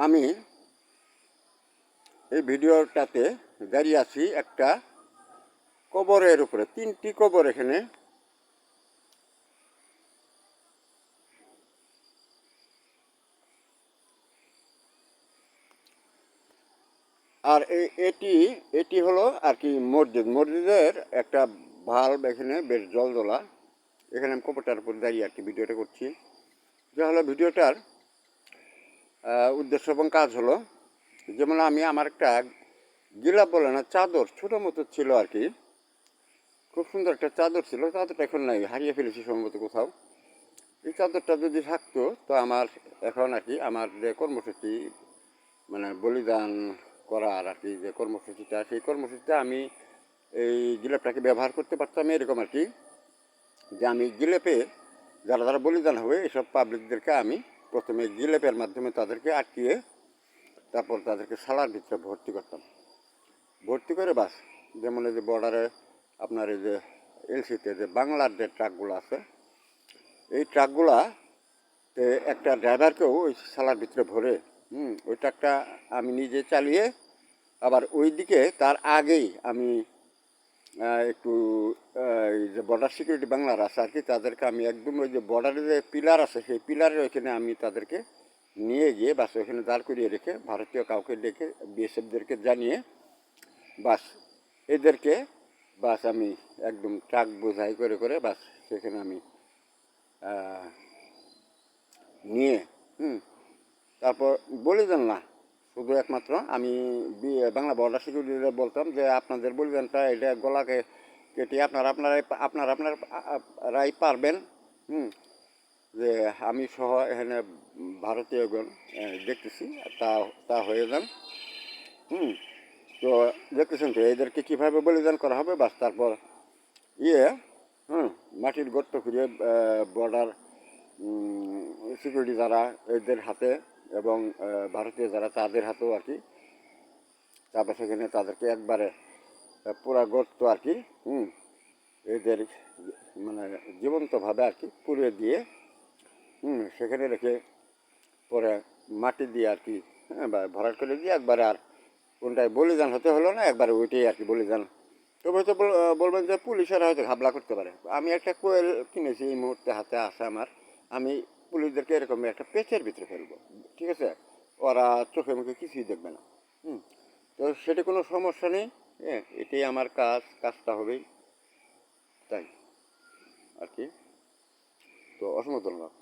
আমি এই ভিডিওটাতে দাঁড়িয়ে আছি একটা কবরের উপরে। 3টি কবর এখানে। আর এটি এটি হলো আর কি মসজিদের একটা ভাল্ব, এখানে বেশ জলদোলা। এখানে আমি কবরটার উপর দাঁড়িয়ে আর কি ভিডিওটা করছি। যা হলো ভিডিওটার উদ্দেশ্য এবং কাজ হলো, যেমন আমি আমার একটা গিলাপ বলে না, চাদর ছোটো মতো ছিল আর কি, খুব সুন্দর একটা চাদর ছিল। চাদরটা এখন নাই, হারিয়ে ফেলেছি সম্ভবত কোথাও। এই চাদরটা যদি থাকতো তো আমার এখন আর কি আমার যে কর্মসূচি, মানে বলিদান করার আর কি যে কর্মসূচিটা, সেই কর্মসূচিতে আমি এই গিলাপটাকে ব্যবহার করতে পারতাম। এরকম আর কি, যে আমি গিলেপে যারা যারা বলিদান হবে এসব পাবলিকদেরকে আমি প্রথমে গিলেপের মাধ্যমে তাদেরকে আটকিয়ে তারপর তাদেরকে সালার ভিতরে ভর্তি করতাম। ভর্তি করে বাস, যেমন এই যে বর্ডারে আপনার এই যে এলসিতে যে বাংলার যে ট্রাকগুলো আছে, এই ট্রাকগুলাতে একটা ড্রাইভারকেও ওই সালার ভিতরে ভরে ওই ট্রাকটা আমি নিজে চালিয়ে, আবার ওই দিকে তার আগেই আমি একটু এই যে বর্ডার সিকিউরিটি বাংলার আছে আর কি, তাদেরকে আমি একদম ওই যে বর্ডারে যে পিলার আছে সেই পিলারের ওইখানে আমি তাদেরকে নিয়ে গিয়ে বাস ওইখানে দাঁড় করিয়ে রেখে ভারতীয় কাউকে ডেকে বিএসএফদেরকে জানিয়ে বাস এদেরকে বাস আমি একদম ট্রাক বোঝাই করে করে বাস সেখানে আমি নিয়ে তারপর বলিদান না, শুধু একমাত্র আমি বাংলা বর্ডার সিকিউরিটিতে বলতাম যে আপনাদের বলিদানটা এটা গলাকে কেটে আপনারাই পারবেন। যে আমি সহ এখানে ভারতীয়গণ দেখতেছি, তা তা হয়ে যান। তো দেখতেছেন তো এদেরকে কীভাবে বলিদান করা হবে। বাস তারপর মাটির গর্ত খুঁড়ে বর্ডার সিকিউরিটি যারা এদের হাতে এবং ভারতীয় যারা তাদের হাতেও আর কি, তারপর সেখানে তাদেরকে একবারে পুরা গর্ত আর কি এদের মানে জীবন্তভাবে আর কি পুড়িয়ে দিয়ে সেখানে রেখে পরে মাটি দিয়ে আর কি ভরাট করে দিয়ে একবারে, আর কোনটায় বলিদান হতে হলো না, একবারে ওইটাই আর কি বলিদান। তবে হয়তো বলবেন যে পুলিশেরা হয়তো ঘাবলা করতে পারে। আমি একটা কোয়েল কিনেছি এই মুহূর্তে হাতে আসে আমার, আমি পুলিশদেরকে এরকম একটা পেচের ভিতরে ফেলবো, ঠিক আছে? ওরা চোখে মুখে কিছুই দেখবে না। তো সেটা কোনো সমস্যা নেই। হ্যাঁ, এটাই আমার কাজটা হবেই তাই আর কি। তো অসংখ্য ধন্যবাদ।